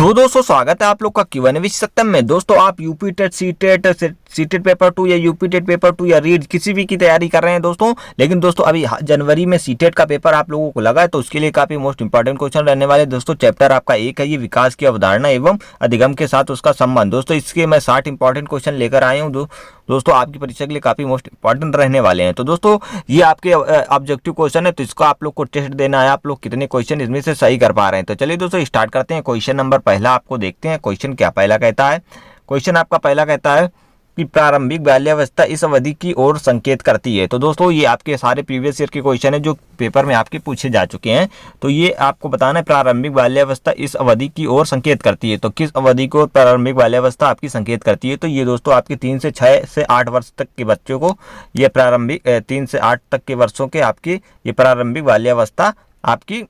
तो दोस्तों स्वागत है आप लोग का Q&A सिस्टम में। दोस्तों आप यूपी टेट सीटेट पेपर 2 या यूपी टेट पेपर 2 या रीड किसी भी की तैयारी कर रहे हैं दोस्तों, लेकिन दोस्तों अभी जनवरी में सीटेट का पेपर आप लोगों को लगा है, तो उसके लिए काफी मोस्ट इंपॉर्टेंट क्वेश्चन रहने वाले दोस्तों। चैप्टर आपका एक है, ये विकास की अवधारणा एवं अधिगम के साथ उसका संबंध। दोस्तों इसके मैं 60 इंपॉर्टेंट क्वेश्चन लेकर आया हूँ दोस्तों, आपकी परीक्षा के लिए काफी मोस्ट इंपॉर्टेंट रहने वाले हैं। तो दोस्तों ये आपके ऑब्जेक्टिव क्वेश्चन है, तो इसको आप लोग को टेस्ट देना है, आप लोग कितने क्वेश्चन इसमें से सही कर पा रहे हैं। तो चलिए दोस्तों स्टार्ट करते हैं। क्वेश्चन नंबर पहला आपको देखते हैं। क्वेश्चन क्या पहला कहता है, क्वेश्चन आपका पहला कहता है कि प्रारंभिक बाल्यावस्था इस अवधि की ओर संकेत करती है। तो दोस्तों ये आपके सारे प्रीवियस ईयर के क्वेश्चन है जो पेपर में आपके पूछे जा चुके हैं। तो ये आपको बताना है प्रारंभिक बाल्यावस्था इस अवधि की ओर संकेत करती है। तो किस अवधि को प्रारंभिक बाल्यावस्था आपकी संकेत करती है? तो ये दोस्तों आपके 3 से 6 से 8 वर्ष तक के बच्चों को ये प्रारंभिक 3 से 8 तक के वर्षों के आपकी ये प्रारंभिक बाल्यावस्था आपकी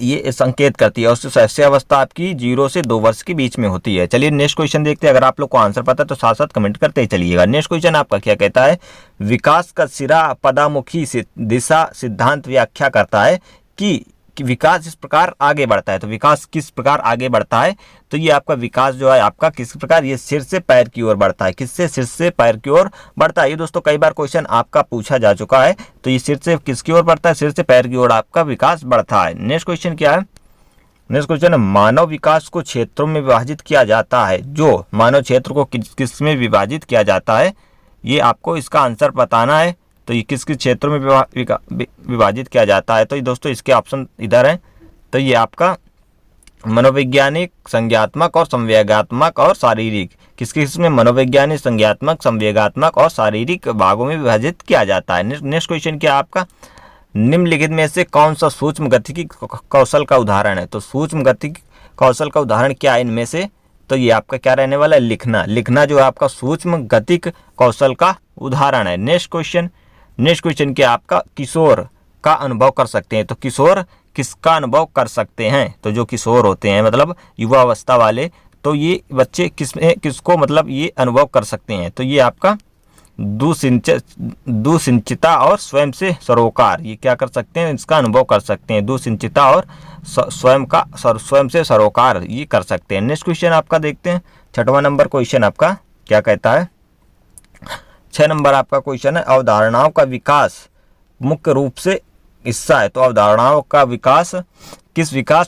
ये संकेत करती है, और शैशवावस्था आपकी 0 से 2 वर्ष के बीच में होती है। चलिए नेक्स्ट क्वेश्चन देखते हैं। अगर आप लोग को आंसर पता है तो साथ साथ कमेंट करते ही चलिएगा। नेक्स्ट क्वेश्चन आपका क्या कहता है, विकास का सिरा पदामुखी दिशा सिद्धांत व्याख्या करता है कि विकास इस प्रकार आगे बढ़ता है। तो विकास किस प्रकार आगे बढ़ता है? तो ये आपका विकास जो है आपका किस प्रकार ये सिर से पैर की ओर बढ़ता है। किससे? सिर से पैर की ओर बढ़ता है। ये दोस्तों कई बार क्वेश्चन आपका पूछा जा चुका है। तो ये सिर से किसकी ओर बढ़ता है? सिर से पैर की ओर आपका विकास बढ़ता है। नेक्स्ट क्वेश्चन क्या है? नेक्स्ट क्वेश्चन है, मानव विकास को क्षेत्रों में विभाजित किया जाता है। जो मानव क्षेत्र को किस में विभाजित किया जाता है, ये आपको इसका आंसर बताना है। तो ये किस किस क्षेत्रों में विभाजित किया जाता है? तो ये दोस्तों इसके ऑप्शन इधर हैं। तो ये आपका मनोवैज्ञानिक, संज्ञात्मक और संवेगात्मक और शारीरिक, किस किस में मनोवैज्ञानिक, संज्ञात्मक, संवेगात्मक और शारीरिक भागों में विभाजित किया जाता है। नेक्स्ट क्वेश्चन क्या है आपका, निम्नलिखित में से कौन सा सूक्ष्म गतिकी कौशल का उदाहरण है? तो सूक्ष्म गतिकी कौशल का उदाहरण क्या है इनमें से? तो ये आपका क्या रहने वाला है, लिखना। लिखना जो है आपका सूक्ष्म गतिक कौशल का उदाहरण है। नेक्स्ट क्वेश्चन क्या आपका, किशोर का अनुभव कर सकते हैं। तो किशोर किसका अनुभव कर सकते हैं? तो जो किशोर होते हैं मतलब युवा अवस्था वाले, तो ये बच्चे किसको मतलब ये अनुभव कर सकते हैं? तो ये आपका दुसिंचिता और स्वयं से सरोकार, ये क्या कर सकते हैं, इसका अनुभव कर सकते हैं। दुसिंचिता और स्वयं से सरोकार ये कर सकते हैं। नेक्स्ट क्वेश्चन आपका देखते हैं। 6वां नंबर क्वेश्चन आपका क्या कहता है? 6 नंबर आपका क्वेश्चन है, अवधारणाओं का विकास मुख्य रूप से हिस्सा है। तो अवधारणाओं का विकास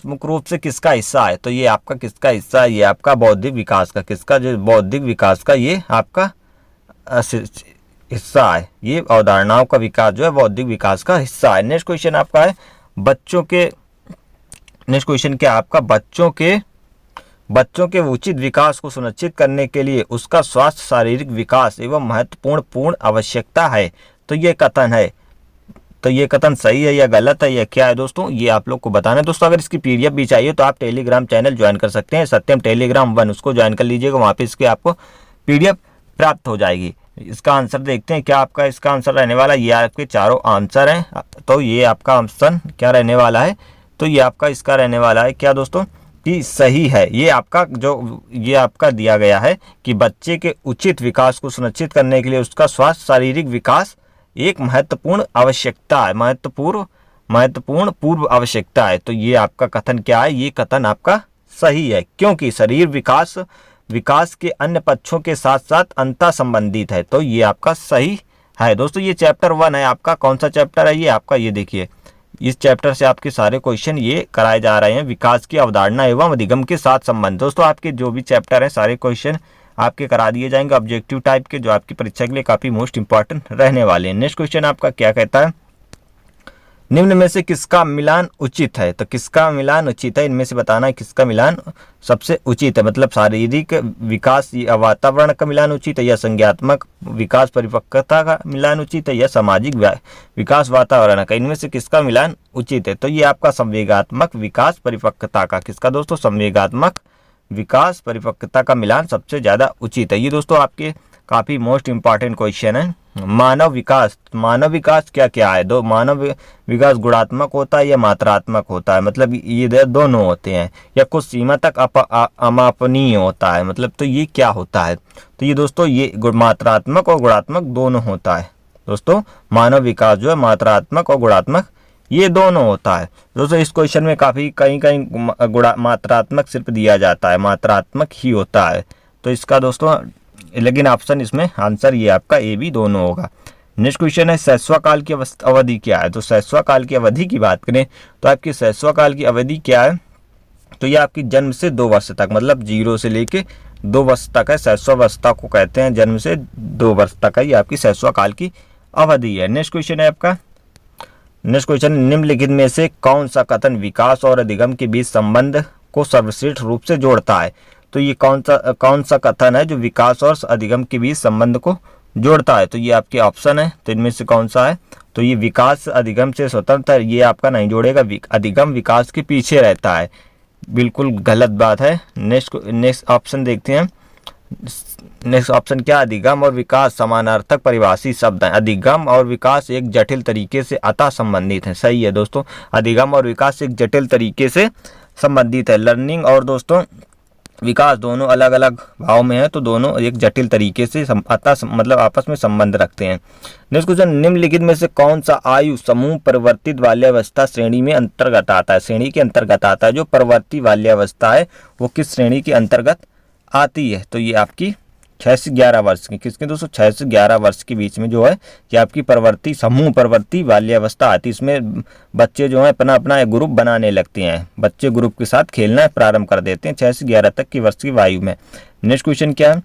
मुख्य रूप से किसका हिस्सा है? तो ये आपका किसका हिस्सा है? ये आपका बौद्धिक विकास का, किसका? जो बौद्धिक विकास का ये आपका हिस्सा है। ये अवधारणाओं का विकास जो है बौद्धिक विकास का हिस्सा है। नेक्स्ट क्वेश्चन आपका है, नेक्स्ट क्वेश्चन क्या आपका, बच्चों के उचित विकास को सुनिश्चित करने के लिए उसका स्वास्थ्य, शारीरिक विकास एवं महत्वपूर्ण आवश्यकता है। तो ये कथन है, तो ये कथन सही है या गलत है या क्या है दोस्तों, ये आप लोग को बताना है। दोस्तों अगर इसकी पीडीएफ भी चाहिए तो आप टेलीग्राम चैनल ज्वाइन कर सकते हैं, सत्यम टेलीग्राम 1, उसको ज्वाइन कर लीजिएगा। वहाँ पे इसके आपको पीडीएफ प्राप्त हो जाएगी। इसका आंसर देखते हैं क्या आपका इसका आंसर रहने वाला। ये आपके चारों आंसर हैं। तो ये आपका ऑप्शन क्या रहने वाला है? तो ये आपका इसका रहने वाला है क्या दोस्तों कि सही है। ये आपका ये आपका दिया गया है कि बच्चे के उचित विकास को सुनिश्चित करने के लिए उसका स्वास्थ्य, शारीरिक विकास एक महत्वपूर्ण आवश्यकता है, महत्वपूर्ण पूर्व आवश्यकता है। तो ये आपका कथन क्या है? ये कथन आपका सही है, क्योंकि शरीर विकास के अन्य पक्षों के साथ साथ अंतः संबंधित है। तो ये आपका सही है। दोस्तों ये चैप्टर 1 है आपका। कौन सा चैप्टर है ये आपका? ये देखिए, इस चैप्टर से आपके सारे क्वेश्चन ये कराए जा रहे हैं, विकास की अवधारणा एवं अधिगम के साथ संबंध। दोस्तों आपके जो भी चैप्टर हैं सारे क्वेश्चन आपके करा दिए जाएंगे ऑब्जेक्टिव टाइप के, जो आपकी परीक्षा के लिए काफी मोस्ट इंपॉर्टेंट रहने वाले हैं। नेक्स्ट क्वेश्चन आपका क्या कहता है, निम्न में से किसका मिलान उचित है? तो किसका मिलान उचित है, इनमें से बताना है किसका मिलान सबसे उचित है। मतलब शारीरिक विकास या वातावरण का मिलान उचित है, या संज्ञात्मक विकास परिपक्वता का मिलान उचित है, या सामाजिक विकास वातावरण का, इनमें से किसका मिलान उचित है? तो ये आपका संवेगात्मक विकास परिपक्वता का, किसका दोस्तों? संवेगात्मक विकास परिपक्वता का मिलान सबसे ज्यादा उचित है। ये दोस्तों आपके काफी मोस्ट इंपॉर्टेंट क्वेश्चन है। मानव विकास क्या क्या है? दो मानव विकास गुणात्मक होता है या मात्रात्मक होता है? मतलब ये दोनों होते हैं, या कुछ सीमा तक अमापनीय होता है। मतलब तो ये क्या होता है? तो ये दोस्तों ये मात्रात्मक और गुणात्मक दोनों होता है। दोस्तों मानव विकास जो है मात्रात्मक और गुणात्मक ये दोनों होता है दोस्तों। इस क्वेश्चन में काफ़ी कहीं कहीं गुणा मात्रात्मक सिर्फ दिया जाता है, मात्रात्मक ही होता है। तो इसका दोस्तों लेकिन ऑप्शन इसमें आंसर ये आपका ए भी दोनों होगा। नेक्स्ट क्वेश्चन है शैशवाकाल की अवधि क्या है। तो शैशवाकाल की अवधि की बात करें तो आपकी शैशवाकाल की अवधि क्या है, तो ये आपकी जन्म से 2 वर्ष तक, मतलब 0 से लेके 2 वर्ष तक है। शैशवावस्था को कहते हैं, जन्म से 2 वर्ष तक है, ये आपकी शैशवाकाल की अवधि है। नेक्स्ट क्वेश्चन है आपका, नेक्स्ट क्वेश्चन, निम्नलिखित में से कौन सा कथन विकास और अधिगम के बीच संबंध को सर्वश्रेष्ठ रूप से जोड़ता है। तो ये कौन सा कथन है जो विकास और अधिगम के बीच संबंध को जोड़ता है। तो ये आपके ऑप्शन है, तो इनमें से कौन सा है। तो ये विकास अधिगम से स्वतंत्र है, ये आपका नहीं जोड़ेगा। अधिगम विकास के पीछे रहता है, बिल्कुल गलत बात है। नेक्स्ट ऑप्शन देखते हैं। नेक्स्ट ऑप्शन क्या, अधिगम और विकास समानार्थक परिभाषी शब्द हैं। अधिगम और विकास एक जटिल तरीके से अतः संबंधित हैं। सही है दोस्तों, अधिगम और विकास एक जटिल तरीके से संबंधित है। लर्निंग और दोस्तों विकास दोनों अलग अलग भाव में है, तो दोनों एक जटिल तरीके से अतः मतलब आपस में संबंध रखते हैं। नेक्स्ट क्वेश्चन, निम्नलिखित में से कौन सा आयु समूह परिवर्तित बाल्यावस्था श्रेणी में अंतर्गत आता है। श्रेणी के अंतर्गत आता है। जो परिवर्तित बाल्यावस्था है वो किस श्रेणी के अंतर्गत आती है। तो ये आपकी 6 से 11 वर्ष की, किसके दोस्तों 6 से 11 वर्ष के बीच में जो है ये आपकी प्रवृत्ति समूह प्रवृत्ति बाल्यावस्था आती है। इसमें बच्चे जो है अपना अपना एक ग्रुप बनाने लगते हैं, बच्चे ग्रुप के साथ खेलना प्रारंभ कर देते हैं 6 से 11 तक की वर्ष की वायु में। नेक्स्ट क्वेश्चन क्या है,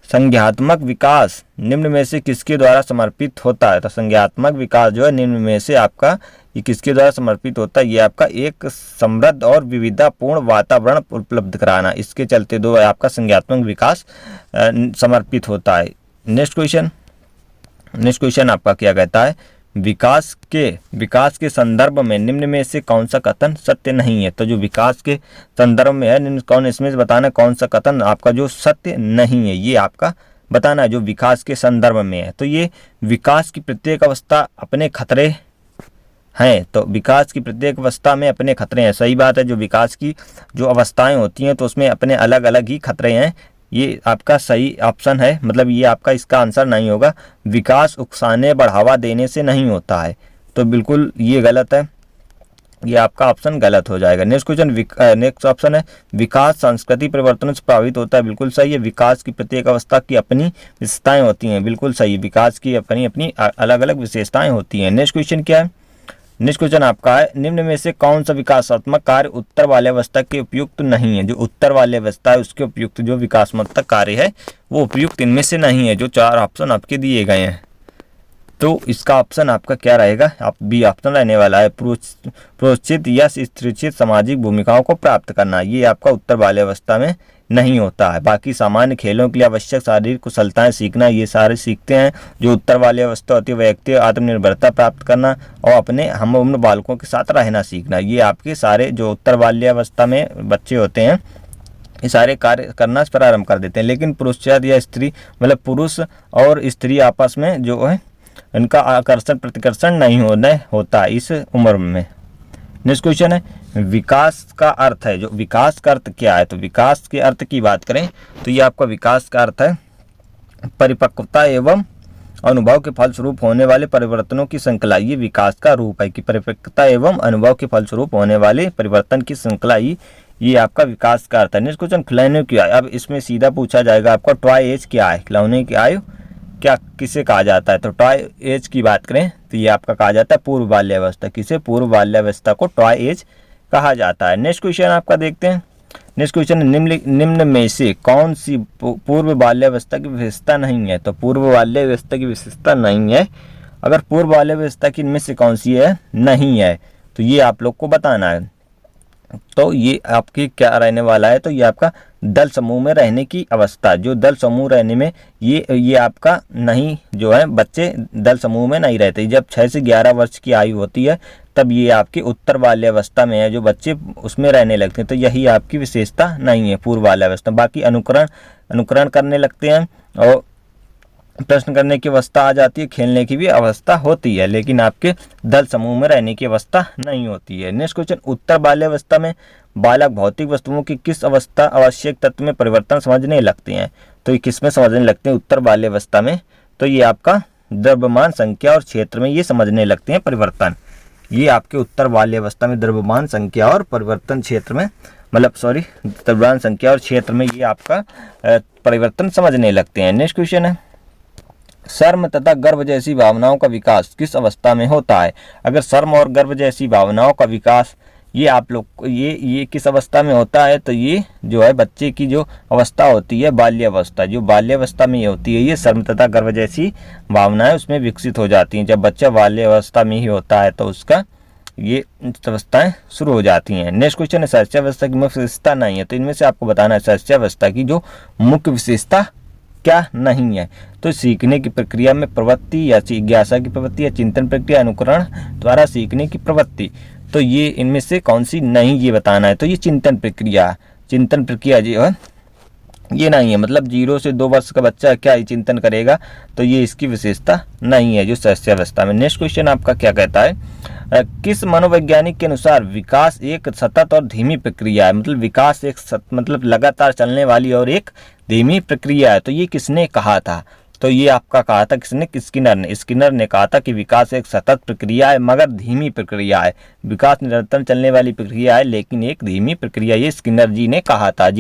संज्ञात्मक विकास निम्न में से किसके द्वारा समर्पित होता है। तो संज्ञात्मक विकास जो है निम्न में से आपका ये किसके द्वारा समर्पित होता है। ये आपका एक समृद्ध और विविधतापूर्ण वातावरण उपलब्ध कराना, इसके चलते दो आपका संज्ञात्मक विकास समर्पित होता है। नेक्स्ट क्वेश्चन आपका क्या कहता है, विकास के संदर्भ में निम्न में से कौन सा कथन सत्य नहीं है। तो जो विकास के संदर्भ में है, कौन इसमें से बताना कौन सा कथन आपका जो सत्य नहीं है, ये आपका बताना है जो विकास के संदर्भ में है। तो ये विकास की प्रत्येक अवस्था अपने खतरे हैं, तो विकास की प्रत्येक अवस्था में अपने खतरे हैं। सही बात है, जो विकास की जो अवस्थाएं होती हैं तो उसमें अपने अलग अलग ही खतरे हैं। ये आपका सही ऑप्शन है, मतलब ये आपका इसका आंसर नहीं होगा। विकास उकसाने बढ़ावा देने से नहीं होता है, तो बिल्कुल ये गलत है, ये आपका ऑप्शन गलत हो जाएगा। नेक्स्ट क्वेश्चन, नेक्स्ट ऑप्शन है विकास संस्कृति परिवर्तनों से प्रभावित होता है। बिल्कुल सही है, विकास की प्रत्येक अवस्था की अपनी विशेषताएं होती हैं। बिल्कुल सही है, विकास की अपनी अपनी अलग अलग विशेषताएं होती हैं। नेक्स्ट क्वेश्चन क्या है, नेक्स्ट क्वेश्चन आपका है निम्न में से कौन सा विकासात्मक कार्य उत्तर बाल्यावस्था के उपयुक्त नहीं है। जो उत्तर बाल्यावस्था है उसके उपयुक्त जो विकासात्मक कार्य है वो उपयुक्त इनमें से नहीं है। जो 4 ऑप्शन आपके दिए गए हैं, तो इसका ऑप्शन आपका क्या रहेगा, आप बी ऑप्शन रहने वाला है। प्रोत्साहित या स्थिरचित सामाजिक भूमिकाओं को प्राप्त करना, ये आपका उत्तर बाल्यावस्था में नहीं होता है। बाकी सामान्य खेलों के लिए आवश्यक शारीरिक कुशलताएं सीखना, ये सारे सीखते हैं। जो उत्तर बाल्यावस्था होती है व्यक्ति आत्मनिर्भरता प्राप्त करना और अपने हम उम्र बालकों के साथ रहना सीखना, ये आपके सारे जो उत्तर बाल्यावस्था में बच्चे होते हैं ये सारे कार्य करना प्रारंभ कर देते हैं। लेकिन पुरुषार्थ या स्त्री मतलब पुरुष और स्त्री आपस में जो है इनका आकर्षण प्रतिकर्षण नहीं होता इस उम्र में। नेक्स्ट क्वेश्चन है विकास का अर्थ है। जो विकास का अर्थ क्या है, तो विकास के अर्थ की बात करें तो ये आपका विकास का अर्थ है परिपक्वता एवं अनुभव के फलस्वरूप होने वाले परिवर्तनों की श्रृंखला। ये विकास का रूप है कि परिपक्वता एवं अनुभव के फलस्वरूप होने वाले परिवर्तन की श्रृंखला ये आपका विकास का अर्थ है। नेक्स्ट क्वेश्चन, खिलौने की आयु। अब इसमें सीधा पूछा जाएगा आपका टॉय एज क्या है, खिलौने की आयु क्या किसे कहा जाता है। तो टॉय एज की बात करें तो ये आपका कहा जाता है पूर्व बाल्यावस्था। किसे, पूर्व बाल्यावस्था को टॉय एज कहा जाता है। नेक्स्ट क्वेश्चन आपका देखते हैं। नेक्स्ट क्वेश्चन, निम्न में से कौन सी पूर्व बाल्यावस्था की विशेषता नहीं है। तो पूर्व बाल्यावस्था की विशेषता नहीं है, अगर पूर्व बाल्यावस्था की इनमें से कौन सी है नहीं है तो ये आप लोग को बताना है। तो ये आपकी क्या रहने वाला है, तो ये आपका दल समूह में रहने की अवस्था। जो दल समूह रहने में ये आपका नहीं जो है, बच्चे दल समूह में नहीं रहते। जब 6 से 11 वर्ष की आयु होती है तब ये आपकी उत्तर बाल्यावस्था में है, जो बच्चे उसमें रहने लगते हैं। तो यही आपकी विशेषता नहीं है पूर्व बाल्यावस्था। बाकी अनुकरण करने लगते हैं और प्रश्न करने की अवस्था आ जाती है, खेलने की भी अवस्था होती है, लेकिन आपके दल समूह में रहने की अवस्था नहीं होती है। नेक्स्ट क्वेश्चन, उत्तर बाल्यावस्था में बालक भौतिक वस्तुओं की किस अवस्था आवश्यक तत्व में परिवर्तन समझने लगते हैं। तो ये किस में समझने लगते हैं उत्तर बाल्यावस्था में, तो ये आपका द्रव्यमान संख्या और क्षेत्र में ये समझने लगते हैं परिवर्तन। ये आपके उत्तर बाल्यावस्था में द्रव्यमान संख्या और परिवर्तन क्षेत्र में द्रव्यमान संख्या और क्षेत्र में ये आपका परिवर्तन समझने लगते हैं। नेक्स्ट क्वेश्चन है, शर्म तथा गर्व जैसी भावनाओं का विकास किस अवस्था में होता है? अगर शर्म और गर्व जैसी भावनाओं का विकास ये आप लोग ये किस अवस्था में होता है, तो ये जो है बच्चे की जो अवस्था होती है बाल्यावस्था, जो बाल्यावस्था में होती है ये शर्म तथा गर्व जैसी भावनाएं उसमें विकसित हो जाती हैं। जब बच्चा बाल्यावस्था में ही होता है तो उसका ये अवस्थाएं शुरू हो जाती हैं। नेक्स्ट क्वेश्चन है, शैशवावस्था की मुख्य विशेषता नहीं है, तो इनमें से आपको बताना है शैशवावस्था की जो मुख्य विशेषता क्या नहीं है। तो सीखने की प्रक्रिया में प्रवृत्ति या जिज्ञासा की प्रवृत्ति या चिंतन प्रक्रिया, अनुकरण द्वारा सीखने की प्रवृत्ति, तो ये इनमें से कौन सी नहीं ये बताना है। तो ये चिंतन प्रक्रिया जो है ये नहीं है, मतलब 0 से 2 वर्ष का बच्चा क्या ही चिंतन करेगा, तो ये इसकी विशेषता नहीं है जो शैशवावस्था में। नेक्स्ट क्वेश्चन आपका क्या कहता है, किस मनोवैज्ञानिक के अनुसार विकास एक सतत और धीमी प्रक्रिया है? मतलब विकास एक लगातार चलने वाली और एक धीमी प्रक्रिया है। तो ये किसने कहा था? तो ये आपका कहा था किसने? स्किनर ने कहा था कि विकास एक सतत प्रक्रिया है मगर धीमी प्रक्रिया है। विकास निरंतर चलने वाली प्रक्रिया है लेकिन एक धीमी प्रक्रिया, ये स्किनर जी ने कहा था,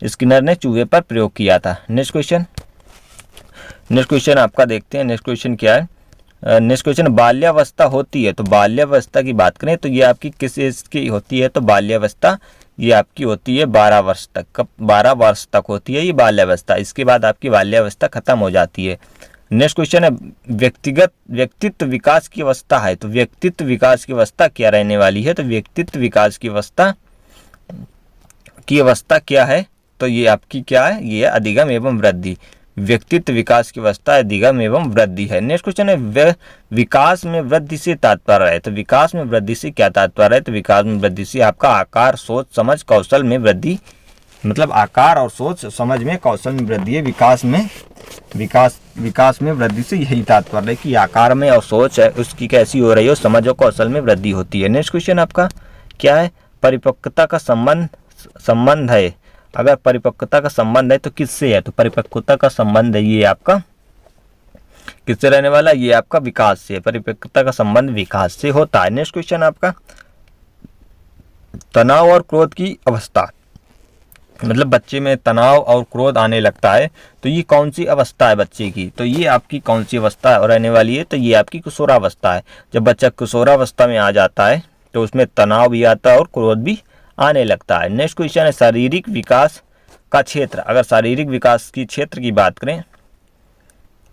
स्किनर ने चूहे पर प्रयोग किया था। नेक्स्ट क्वेश्चन आपका देखते हैं। नेक्स्ट क्वेश्चन क्या है? नेक्स्ट क्वेश्चन, बाल्यावस्था होती है, तो बाल्यावस्था की बात करें तो ये आपकी किस एज की होती है? तो बाल्यावस्था ये आपकी होती है 12 वर्ष तक। 12 वर्ष तक होती है ये बाल्यावस्था, इसके बाद आपकी बाल्यावस्था खत्म हो जाती है। नेक्स्ट क्वेश्चन है, व्यक्तित्व विकास की अवस्था है, तो व्यक्तित्व विकास की अवस्था क्या रहने वाली है? तो व्यक्तित्व विकास की अवस्था क्या है? तो ये आपकी क्या है? ये अधिगम एवं वृद्धि। व्यक्तित्व विकास की अवस्था अधिगम एवं वृद्धि है। नेक्स्ट क्वेश्चन है, विकास में वृद्धि से तात्पर्य है, तो विकास में वृद्धि से क्या तात्पर्य है? तो विकास में वृद्धि से आपका आकार, सोच, समझ, कौशल में वृद्धि, मतलब आकार और सोच समझ में कौशल में वृद्धि है। विकास में वृद्धि से यही तात्पर्य है कि आकार में और सोच है उसकी कैसी हो रही हो, समझ और कौशल में वृद्धि होती है। नेक्स्ट क्वेश्चन आपका क्या है? परिपक्वता का संबंध है। अगर परिपक्वता का संबंध है तो किससे है? तो परिपक्वता का संबंध है ये आपका किससे रहने वाला? ये आपका विकास से। परिपक्वता का संबंध विकास से होता है। नेक्स्ट क्वेश्चन आपका, तनाव और क्रोध की अवस्था, मतलब बच्चे में तनाव और क्रोध आने लगता है, तो ये कौन सी अवस्था है बच्चे की? तो ये आपकी कौन सी अवस्था रहने वाली है? तो ये आपकी किशोरावस्था है। जब बच्चा किशोरावस्था में आ जाता है तो उसमें तनाव भी आता है और क्रोध भी आने लगता है। नेक्स्ट क्वेश्चन है, शारीरिक विकास का क्षेत्र। अगर शारीरिक विकास की क्षेत्र की बात करें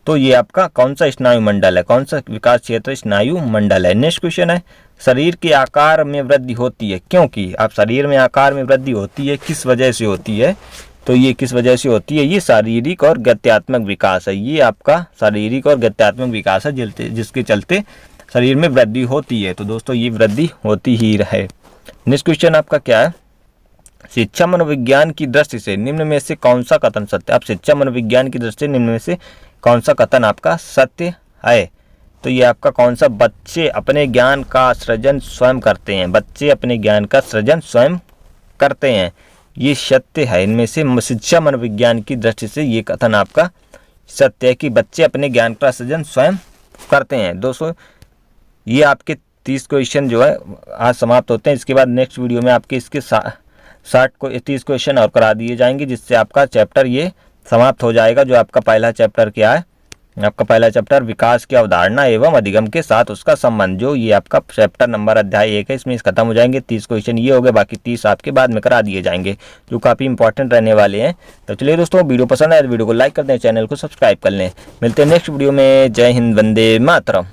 तो ये आपका कौन सा स्नायु मंडल है? कौन सा विकास क्षेत्र? स्नायु मंडल है। नेक्स्ट क्वेश्चन है, शरीर के आकार में वृद्धि होती है, क्योंकि आप शरीर में आकार में वृद्धि होती है किस वजह से होती है? तो ये किस वजह से होती है? ये शारीरिक और गत्यात्मक विकास है। ये आपका शारीरिक और गत्यात्मक विकास है जिसके चलते शरीर में वृद्धि होती है। तो दोस्तों ये वृद्धि होती ही रहे। नेक्स्ट क्वेश्चन आपका क्या है? शिक्षा मनोविज्ञान की दृष्टि से निम्न में से कौन सा कथन सत्य है? अब शिक्षा मनोविज्ञान की दृष्टि से निम्न में से कौन सा कथन आपका सत्य है? तो ये आपका कौन सा? बच्चे अपने ज्ञान का सृजन स्वयं करते हैं। बच्चे अपने ज्ञान का सृजन स्वयं करते हैं, ये सत्य है। इनमें से शिक्षा मनोविज्ञान की दृष्टि से ये कथन आपका सत्य है कि बच्चे अपने ज्ञान का सृजन स्वयं करते हैं। दोस्तों ये आपके 30 क्वेश्चन जो है आज समाप्त होते हैं। इसके बाद नेक्स्ट वीडियो में आपके इसके 30 क्वेश्चन और करा दिए जाएंगे, जिससे आपका चैप्टर ये समाप्त हो जाएगा। जो आपका पहला चैप्टर क्या है? आपका पहला चैप्टर विकास की अवधारणा एवं अधिगम के साथ उसका संबंध, जो ये आपका चैप्टर नंबर अध्याय 1 है, इसमें खत्म हो जाएंगे। 30 क्वेश्चन ये हो गए, बाकी 30 आपके बाद में करा दिए जाएंगे जो काफ़ी इंपॉर्टेंट रहने वाले हैं। तो चलिए दोस्तों, वीडियो पसंद आए तो वीडियो को लाइक कर दें, चैनल को सब्सक्राइब कर लें। मिलते हैं नेक्स्ट वीडियो में। जय हिंद, वंदे मातरम।